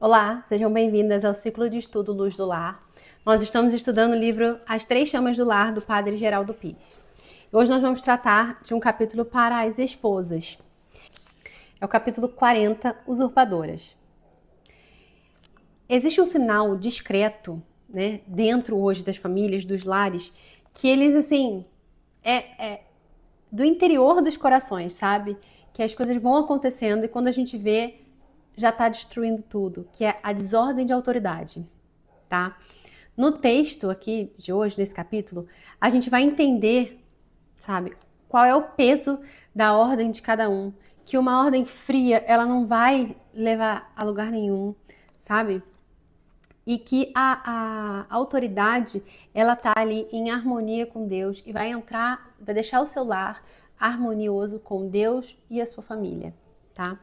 Olá, sejam bem-vindas ao ciclo de estudo Luz do Lar. Nós estamos estudando o livro As Três Chamas do Lar, do Padre Geraldo Pires. Hoje nós vamos tratar de um capítulo para as esposas. É o capítulo 40, Usurpadoras. Existe um sinal discreto, né, dentro hoje das famílias, dos lares, que eles, assim, é do interior dos corações, sabe? Que as coisas vão acontecendo e quando a gente vê, já está destruindo tudo, que é a desordem de autoridade, tá? No texto aqui de hoje, nesse capítulo, a gente vai entender, sabe, qual é o peso da ordem de cada um, que uma ordem fria, ela não vai levar a lugar nenhum, sabe? E que a autoridade, ela tá ali em harmonia com Deus e vai deixar o seu lar harmonioso com Deus e a sua família, tá?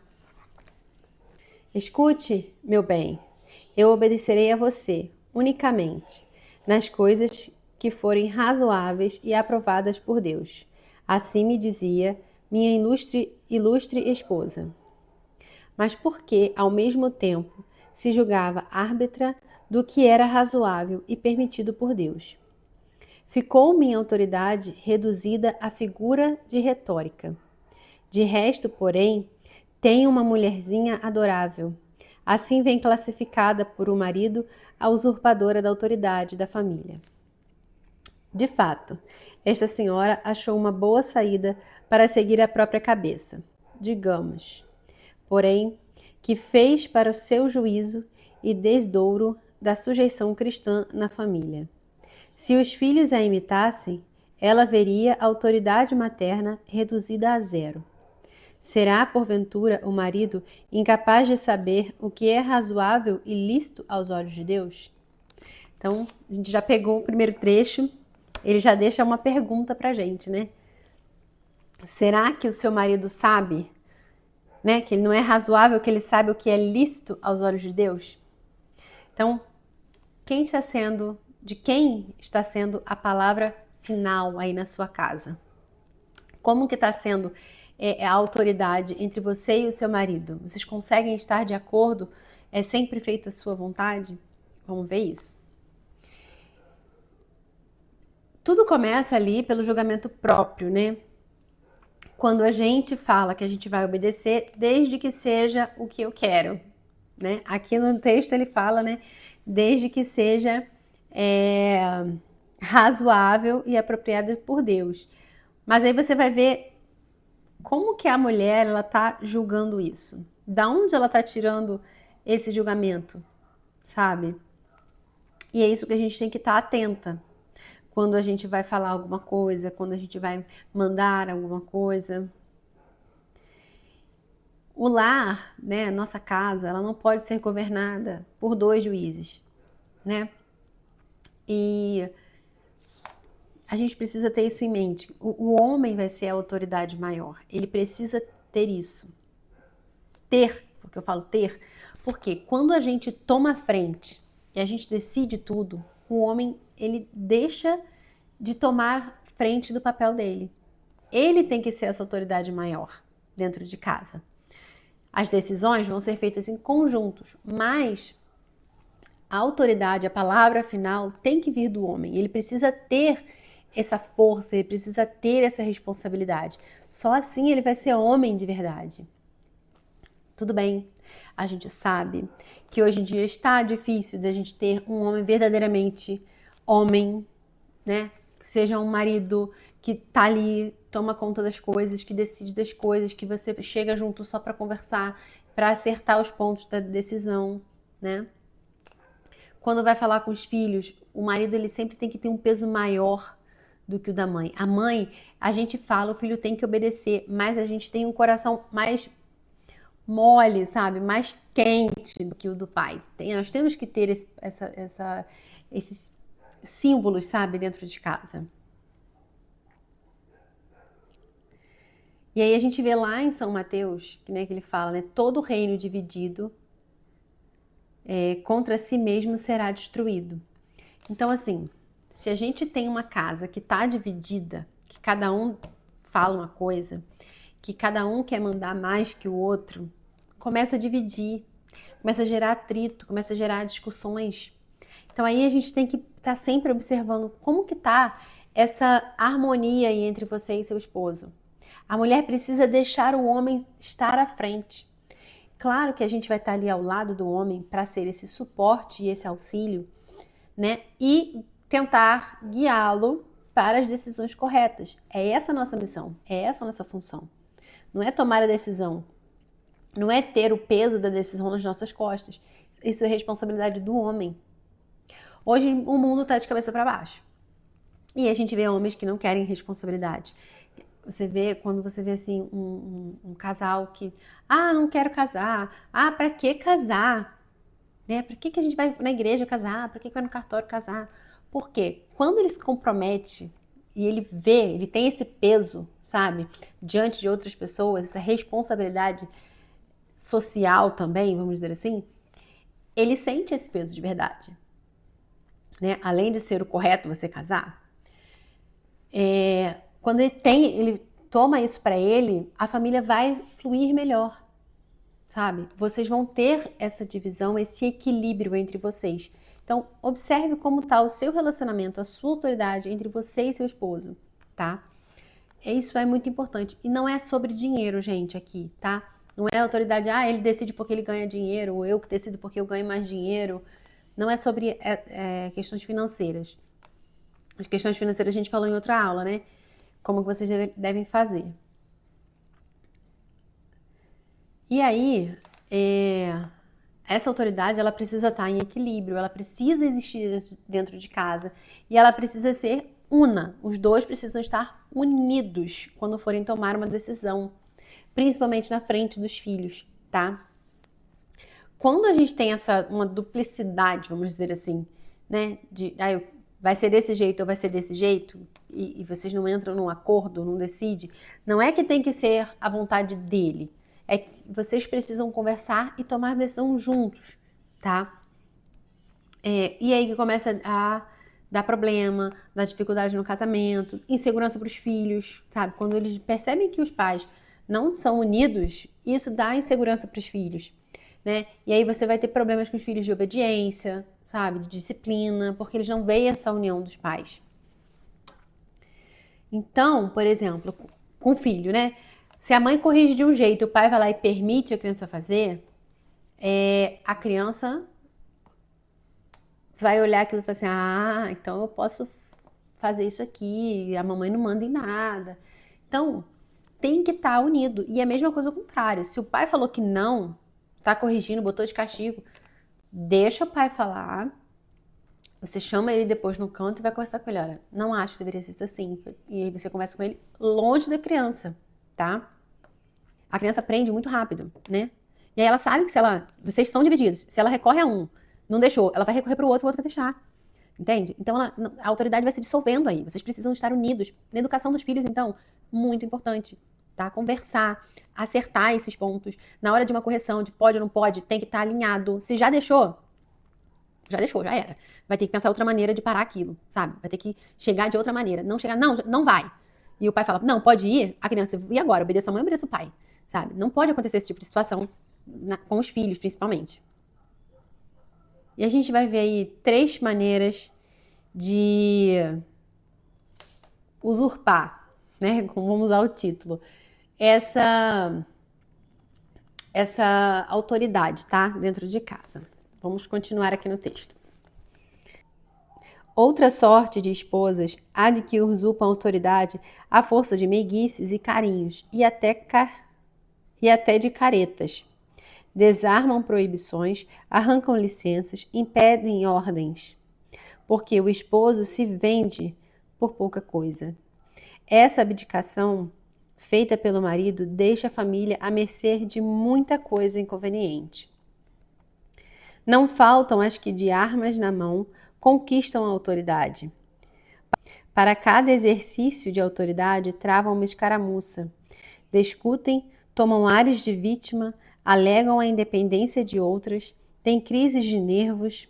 Escute, meu bem, eu obedecerei a você, unicamente, nas coisas que forem razoáveis e aprovadas por Deus. Assim me dizia minha ilustre esposa. Mas porque, ao mesmo tempo, se julgava árbitra do que era razoável e permitido por Deus. Ficou minha autoridade reduzida à figura de retórica. De resto, porém, tenho uma mulherzinha adorável. Assim vem classificada por um marido a usurpadora da autoridade da família. De fato, esta senhora achou uma boa saída para seguir a própria cabeça, digamos. Porém, que fez para o seu juízo e desdouro da sujeição cristã na família. Se os filhos a imitassem, ela veria a autoridade materna reduzida a zero. Será, porventura, o marido incapaz de saber o que é razoável e lícito aos olhos de Deus? Então, a gente já pegou o primeiro trecho, ele já deixa uma pergunta pra gente, né? Será que o seu marido sabe, né, que ele não é razoável, que ele sabe o que é lícito aos olhos de Deus? Então, de quem está sendo a palavra final aí na sua casa? Como que está sendo a autoridade entre você e o seu marido? Vocês conseguem estar de acordo? É sempre feita a sua vontade? Vamos ver isso. Tudo começa ali pelo julgamento próprio, né? Quando a gente fala que a gente vai obedecer, desde que seja o que eu quero, né? Aqui no texto ele fala, né? Desde que seja razoável e apropriada por Deus. Mas aí você vai ver como que a mulher ela tá julgando isso? Da onde ela tá tirando esse julgamento, sabe? E é isso que a gente tem que estar atenta quando a gente vai falar alguma coisa, quando a gente vai mandar alguma coisa. O lar, né, nossa casa, ela não pode ser governada por dois juízes, né? E a gente precisa ter isso em mente. O homem vai ser a autoridade maior. Ele precisa ter isso. Porque eu falo ter, porque quando a gente toma a frente e a gente decide tudo, o homem, ele deixa de tomar frente do papel dele. Ele tem que ser essa autoridade maior dentro de casa. As decisões vão ser feitas em conjuntos, mas a autoridade, a palavra final tem que vir do homem. Ele precisa ter essa força, ele precisa ter essa responsabilidade. Só assim ele vai ser homem de verdade. Tudo bem, a gente sabe que hoje em dia está difícil da gente ter um homem verdadeiramente homem, né? Que seja um marido que tá ali, toma conta das coisas, que decide das coisas, que você chega junto só para conversar, para acertar os pontos da decisão, né? Quando vai falar com os filhos, o marido ele sempre tem que ter um peso maior do que o da mãe. A mãe, a gente fala, o filho tem que obedecer, mas a gente tem um coração mais mole, sabe? Mais quente do que o do pai. Nós temos que ter esses símbolos, sabe? Dentro de casa. E aí a gente vê lá em São Mateus, né, que ele fala, né? Todo reino dividido contra si mesmo será destruído. Então, assim, se a gente tem uma casa que está dividida, que cada um fala uma coisa, que cada um quer mandar mais que o outro, começa a dividir. Começa a gerar atrito, começa a gerar discussões. Então aí a gente tem que estar sempre observando como que tá essa harmonia aí entre você e seu esposo. A mulher precisa deixar o homem estar à frente. Claro que a gente vai estar ali ao lado do homem para ser esse suporte e esse auxílio, né? E tentar guiá-lo para as decisões corretas. É essa a nossa missão, é essa a nossa função. Não é tomar a decisão, não é ter o peso da decisão nas nossas costas. Isso é responsabilidade do homem. Hoje o mundo está de cabeça para baixo. E a gente vê homens que não querem responsabilidade. Você vê, quando você vê assim, um casal que, não quero casar, para que casar? Né? Para que a gente vai na igreja casar? Para que vai no cartório casar? Porque quando ele se compromete e ele vê, ele tem esse peso, sabe, diante de outras pessoas, essa responsabilidade social também, vamos dizer assim, ele sente esse peso de verdade. Né? Além de ser o correto você casar, quando ele toma isso para ele, a família vai fluir melhor, sabe? Vocês vão ter essa divisão, esse equilíbrio entre vocês. Então, observe como está o seu relacionamento, a sua autoridade entre você e seu esposo, tá? Isso é muito importante. E não é sobre dinheiro, gente, aqui, tá? Não é autoridade, ele decide porque ele ganha dinheiro, ou eu que decido porque eu ganho mais dinheiro. Não é sobre questões financeiras. As questões financeiras a gente falou em outra aula, né? Como que vocês devem fazer. E aí, essa autoridade, ela precisa estar em equilíbrio, ela precisa existir dentro de casa e ela precisa ser una. Os dois precisam estar unidos quando forem tomar uma decisão, principalmente na frente dos filhos, tá? Quando a gente tem uma duplicidade, vamos dizer assim, né? Vai ser desse jeito ou vai ser desse jeito, e vocês não entram num acordo, não decidem, não é que tem que ser a vontade dele, é que vocês precisam conversar e tomar decisão juntos, tá? E aí que começa a dar problema, dar dificuldade no casamento, insegurança para os filhos, sabe? Quando eles percebem que os pais não são unidos, isso dá insegurança para os filhos, né? E aí você vai ter problemas com os filhos de obediência, sabe? De disciplina, porque eles não veem essa união dos pais. Então, por exemplo, com o filho, né? Se a mãe corrige de um jeito e o pai vai lá e permite a criança fazer, a criança vai olhar aquilo e falar assim, então eu posso fazer isso aqui, a mamãe não manda em nada. Então, tem que estar unido. E a mesma coisa ao contrário. Se o pai falou que não, tá corrigindo, botou de castigo, deixa o pai falar. Você chama ele depois no canto e vai conversar com ele. Olha, não acho que deveria ser assim. E aí você conversa com ele longe da criança, tá? A criança aprende muito rápido, né? E aí ela sabe que vocês são divididos. Se ela recorre a um, não deixou, ela vai recorrer para o outro vai deixar. Entende? Então a autoridade vai se dissolvendo aí. Vocês precisam estar unidos. Na educação dos filhos, então, muito importante, tá? Conversar, acertar esses pontos. Na hora de uma correção, de pode ou não pode, tem que estar alinhado. Se já deixou, já era. Vai ter que pensar outra maneira de parar aquilo, sabe? Vai ter que chegar de outra maneira. Não chegar, não vai. E o pai fala, não, pode ir. A criança, e agora? Obedeço a mãe, obedeço o pai, sabe? Não pode acontecer esse tipo de situação com os filhos, principalmente. E a gente vai ver aí 3 maneiras de usurpar, né? Como vamos usar o título. Essa autoridade, tá? Dentro de casa. Vamos continuar aqui no texto. Outra sorte de esposas há de que usurpam a autoridade à força de meiguices e carinhos, e até de caretas. Desarmam proibições, arrancam licenças, impedem ordens, porque o esposo se vende por pouca coisa. Essa abdicação feita pelo marido deixa a família à mercê de muita coisa inconveniente. Não faltam as que de armas na mão conquistam a autoridade. Para cada exercício de autoridade travam uma escaramuça, discutem, tomam ares de vítima, alegam a independência de outras, têm crises de nervos,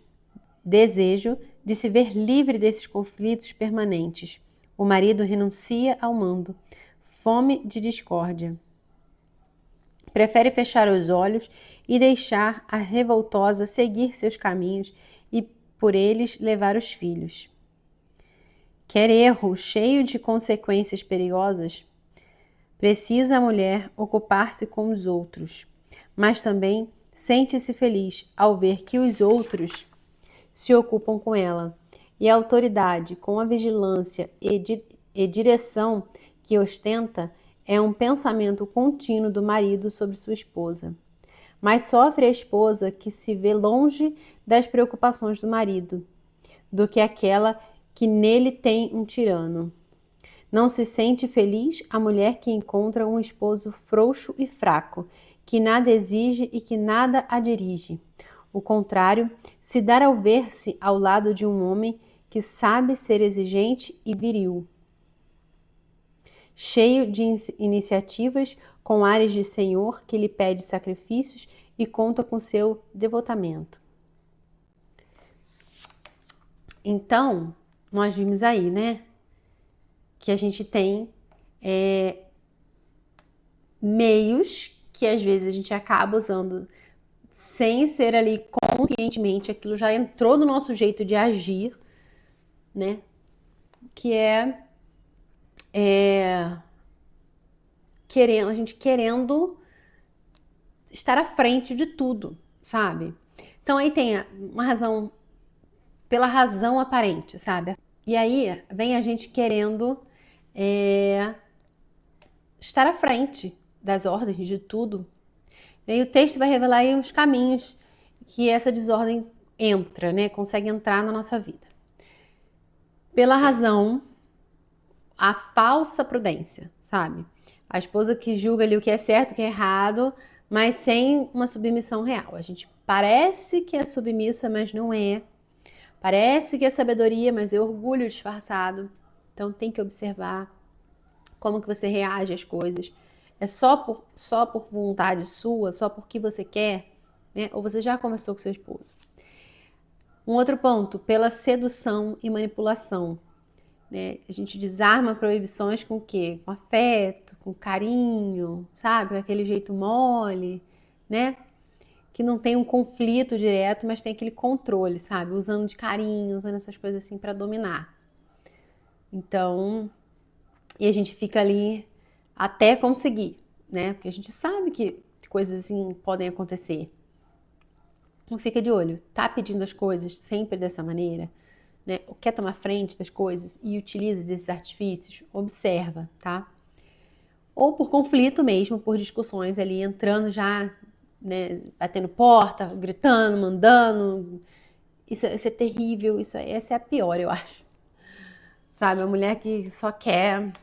desejo de se ver livre desses conflitos permanentes. O marido renuncia ao mando, fome de discórdia. Prefere fechar os olhos e deixar a revoltosa seguir seus caminhos e por eles levar os filhos. Quer erro cheio de consequências perigosas? Precisa a mulher ocupar-se com os outros, mas também sente-se feliz ao ver que os outros se ocupam com ela. E a autoridade, com a vigilância e direção que ostenta, é um pensamento contínuo do marido sobre sua esposa. Mas sofre a esposa que se vê longe das preocupações do marido, do que aquela que nele tem um tirano. Não se sente feliz a mulher que encontra um esposo frouxo e fraco, que nada exige e que nada a dirige. O contrário se dá ao ver-se ao lado de um homem que sabe ser exigente e viril, cheio de iniciativas, com ares de senhor que lhe pede sacrifícios e conta com seu devotamento. Então, nós vimos aí, né, que a gente tem meios que às vezes a gente acaba usando sem ser ali conscientemente, aquilo já entrou no nosso jeito de agir, né, que a gente querendo estar à frente de tudo, sabe? Então aí tem uma razão, pela razão aparente, sabe? E aí vem a gente querendo estar à frente das ordens de tudo. E aí o texto vai revelar aí os caminhos que essa desordem entra, né? Consegue entrar na nossa vida. Pela razão, a falsa prudência, sabe? A esposa que julga ali o que é certo, o que é errado, mas sem uma submissão real. A gente parece que é submissa, mas não é. Parece que é sabedoria, mas é orgulho disfarçado. Então tem que observar como que você reage às coisas. É só por vontade sua, só porque você quer, né? Ou você já conversou com seu esposo. Um outro ponto, pela sedução e manipulação. Né? A gente desarma proibições com o quê? Com afeto, com carinho, sabe? Com aquele jeito mole, né? Que não tem um conflito direto, mas tem aquele controle, sabe? Usando de carinho, usando essas coisas assim para dominar. Então, e a gente fica ali até conseguir, né? Porque a gente sabe que coisas assim podem acontecer. Não fica de olho, tá pedindo as coisas sempre dessa maneira, né? Quer tomar frente das coisas e utiliza desses artifícios, observa, tá? Ou por conflito mesmo, por discussões ali, entrando já, né, batendo porta, gritando, mandando. Isso é terrível, essa é a pior, eu acho. Sabe, a mulher que só quer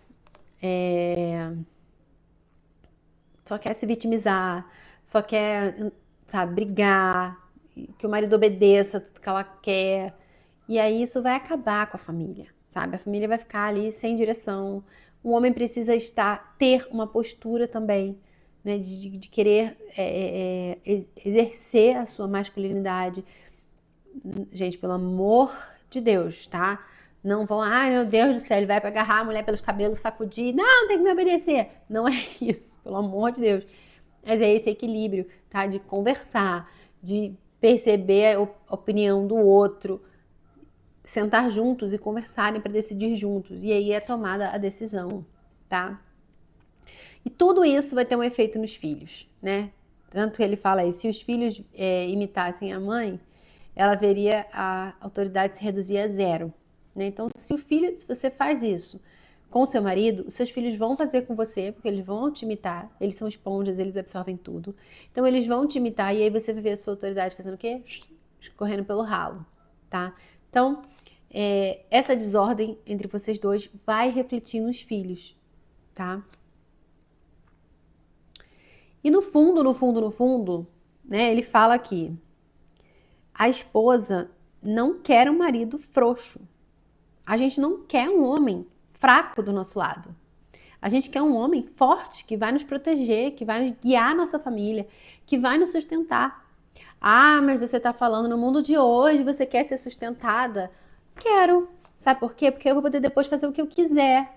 se vitimizar, só quer, sabe, brigar, que o marido obedeça tudo que ela quer. E aí isso vai acabar com a família, sabe? A família vai ficar ali sem direção. O homem precisa ter uma postura também, né? De querer exercer a sua masculinidade. Gente, pelo amor de Deus, tá? Não vão, ai meu Deus do céu, ele vai agarrar a mulher pelos cabelos, sacudir. Não, tem que me obedecer. Não é isso, pelo amor de Deus. Mas é esse equilíbrio, tá? De conversar, de perceber a opinião do outro, sentar juntos e conversarem para decidir juntos. E aí é tomada a decisão, tá? E tudo isso vai ter um efeito nos filhos, né? Tanto que ele fala aí, se os filhos imitassem a mãe, ela veria a autoridade se reduzir a zero, né? Então, se você faz isso com o seu marido, os seus filhos vão fazer com você, porque eles vão te imitar, eles são esponjas, eles absorvem tudo. Então, eles vão te imitar e aí você vai ver a sua autoridade fazendo o quê? Correndo pelo ralo, tá? Então, essa desordem entre vocês dois vai refletir nos filhos, tá? E no fundo, né, ele fala aqui, a esposa não quer um marido frouxo. A gente não quer um homem fraco do nosso lado. A gente quer um homem forte, que vai nos proteger, que vai guiar a nossa família, que vai nos sustentar. Ah, mas você está falando no mundo de hoje, você quer ser sustentada? Quero. Sabe por quê? Porque eu vou poder depois fazer o que eu quiser.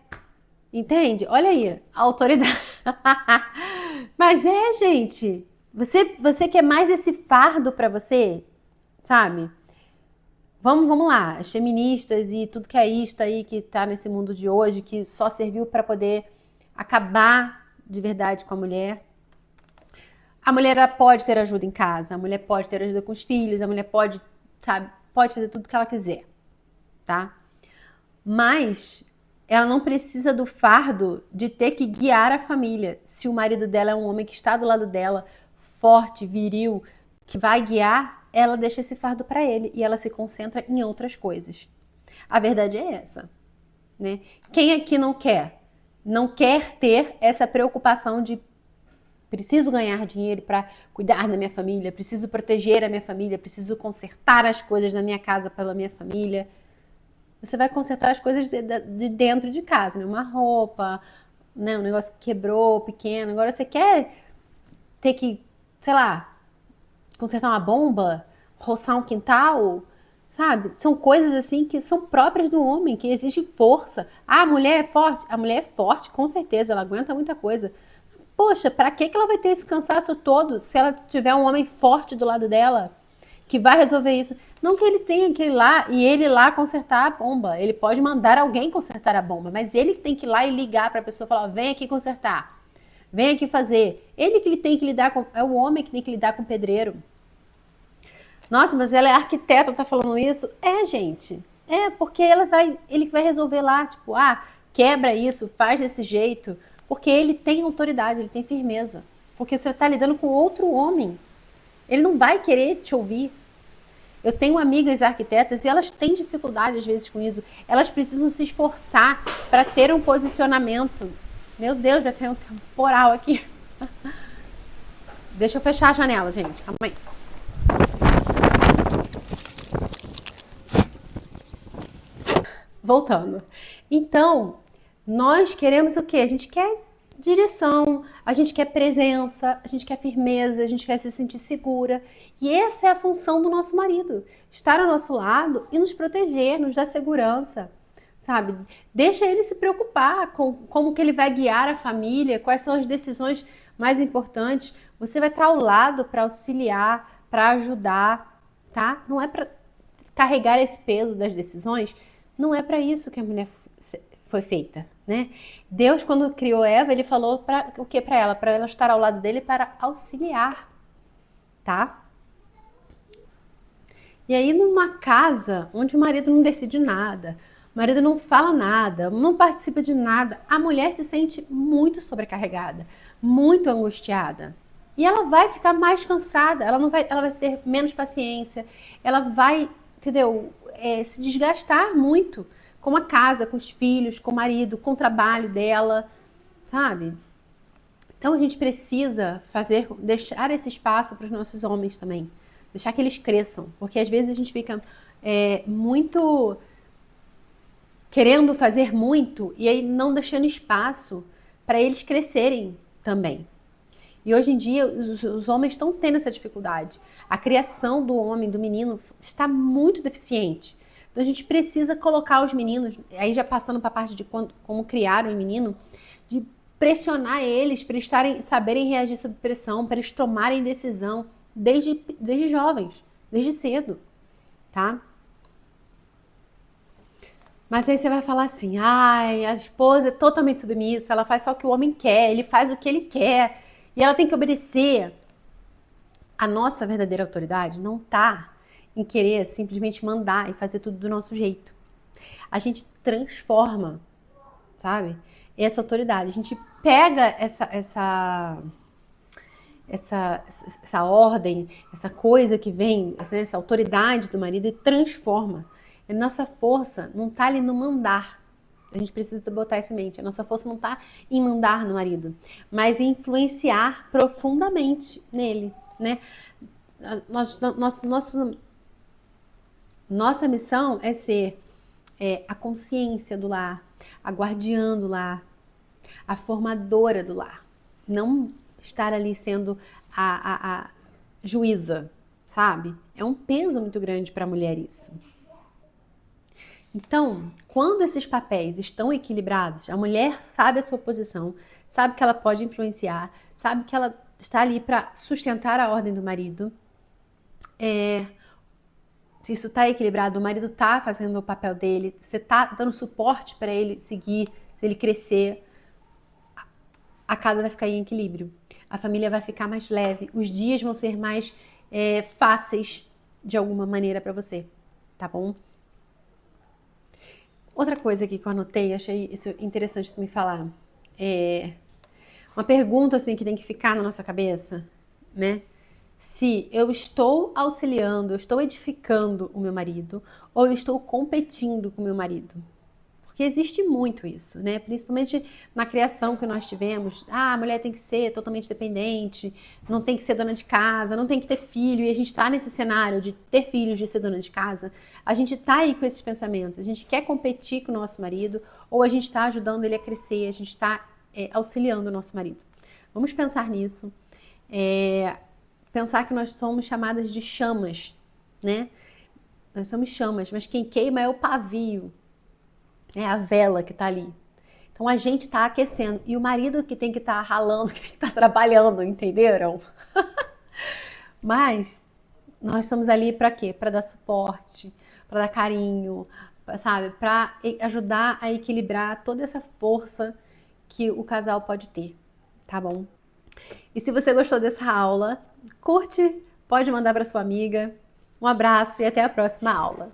Entende? Olha aí, a autoridade. Mas gente, Você quer mais esse fardo para você, sabe? Vamos lá, as feministas e tudo que é isto aí que tá nesse mundo de hoje, que só serviu para poder acabar de verdade com a mulher. A mulher ela pode ter ajuda em casa, a mulher pode ter ajuda com os filhos, a mulher pode, sabe, pode fazer tudo que ela quiser, tá? Mas ela não precisa do fardo de ter que guiar a família. Se o marido dela é um homem que está do lado dela, forte, viril, que vai guiar, ela deixa esse fardo para ele e ela se concentra em outras coisas. A verdade é essa, né? Quem aqui não quer? Não quer ter essa preocupação de preciso ganhar dinheiro para cuidar da minha família, preciso proteger a minha família, preciso consertar as coisas da minha casa pela minha família. Você vai consertar as coisas de dentro de casa, né? Uma roupa, né? Um negócio que quebrou, pequeno. Agora você quer ter que, sei lá, consertar uma bomba, roçar um quintal, sabe? São coisas assim que são próprias do homem, que exigem força. Ah, a mulher é forte? A mulher é forte, com certeza, ela aguenta muita coisa. Poxa, pra que ela vai ter esse cansaço todo se ela tiver um homem forte do lado dela que vai resolver isso? Não que ele tenha que ir lá e ele lá consertar a bomba. Ele pode mandar alguém consertar a bomba, mas ele tem que ir lá e ligar para a pessoa e falar: vem aqui consertar, vem aqui fazer. Ele que tem que lidar com. É o homem que tem que lidar com o pedreiro. Nossa, mas ela é arquiteta, tá falando isso? É, gente. É, porque ele vai resolver lá, tipo, quebra isso, faz desse jeito. Porque ele tem autoridade, ele tem firmeza. Porque você está lidando com outro homem. Ele não vai querer te ouvir. Eu tenho amigas arquitetas e elas têm dificuldade às vezes com isso. Elas precisam se esforçar para ter um posicionamento. Meu Deus, já tem um temporal aqui. Deixa eu fechar a janela, gente. Calma aí. Voltando. Então, nós queremos o quê? A gente quer direção, a gente quer presença, a gente quer firmeza, a gente quer se sentir segura. E essa é a função do nosso marido. Estar ao nosso lado e nos proteger, nos dar segurança, sabe? Deixa ele se preocupar com como que ele vai guiar a família, quais são as decisões mais importantes. Você vai estar ao lado para auxiliar, para ajudar, tá? Não é para carregar esse peso das decisões, não é para isso que a mulher foi feita, né? Deus, quando criou Eva, ele falou para o que para ela? Para ela estar ao lado dele para auxiliar, tá? E aí, numa casa onde o marido não decide nada, o marido não fala nada, não participa de nada, a mulher se sente muito sobrecarregada, muito angustiada. E ela vai ficar mais cansada, ela vai ter menos paciência, ela vai, entendeu, se desgastar muito com a casa, com os filhos, com o marido, com o trabalho dela, sabe? Então a gente precisa deixar esse espaço para os nossos homens também, deixar que eles cresçam, porque às vezes a gente fica muito querendo fazer muito e aí não deixando espaço para eles crescerem também. E hoje em dia os homens estão tendo essa dificuldade. A criação do homem, do menino, está muito deficiente. Então a gente precisa colocar os meninos, aí já passando para a parte de como criar o menino, de pressionar eles para eles saberem reagir sob pressão, para eles tomarem decisão desde jovens, desde cedo, tá? Mas aí você vai falar assim, ai, a esposa é totalmente submissa, ela faz só o que o homem quer, ele faz o que ele quer, e ela tem que obedecer. A nossa verdadeira autoridade não tá em querer simplesmente mandar e fazer tudo do nosso jeito. A gente transforma, sabe? Essa autoridade. A gente pega essa ordem, essa coisa que vem, essa autoridade do marido e transforma. A nossa força não está ali no mandar. A gente precisa botar isso em mente. A nossa força não está em mandar no marido, mas em influenciar profundamente nele, né? Nossa missão é ser a consciência do lar, a guardiã do lar, a formadora do lar. Não estar ali sendo a juíza, sabe? É um peso muito grande para a mulher isso. Então, quando esses papéis estão equilibrados, a mulher sabe a sua posição, sabe que ela pode influenciar, sabe que ela está ali para sustentar a ordem do marido. Se isso está equilibrado, o marido está fazendo o papel dele, você está dando suporte para ele seguir, se ele crescer, a casa vai ficar em equilíbrio. A família vai ficar mais leve, os dias vão ser mais fáceis de alguma maneira para você, tá bom? Outra coisa aqui que eu anotei, achei isso interessante tu me falar, uma pergunta assim que tem que ficar na nossa cabeça, né? Se eu estou auxiliando, eu estou edificando o meu marido ou eu estou competindo com o meu marido. Porque existe muito isso, né? Principalmente na criação que nós tivemos. Ah, a mulher tem que ser totalmente dependente, não tem que ser dona de casa, não tem que ter filho. E a gente está nesse cenário de ter filhos, de ser dona de casa. A gente está aí com esses pensamentos. A gente quer competir com o nosso marido ou a gente está ajudando ele a crescer, a gente está auxiliando o nosso marido. Vamos pensar nisso. Pensar que nós somos chamadas de chamas, né? Nós somos chamas, mas quem queima é o pavio. É a vela que tá ali. Então a gente tá aquecendo. E o marido que tem que estar ralando, que tem que estar trabalhando, entenderam? Mas nós estamos ali para quê? Para dar suporte, para dar carinho, sabe? Para ajudar a equilibrar toda essa força que o casal pode ter, tá bom? E se você gostou dessa aula, curte, pode mandar para sua amiga. Um abraço e até a próxima aula.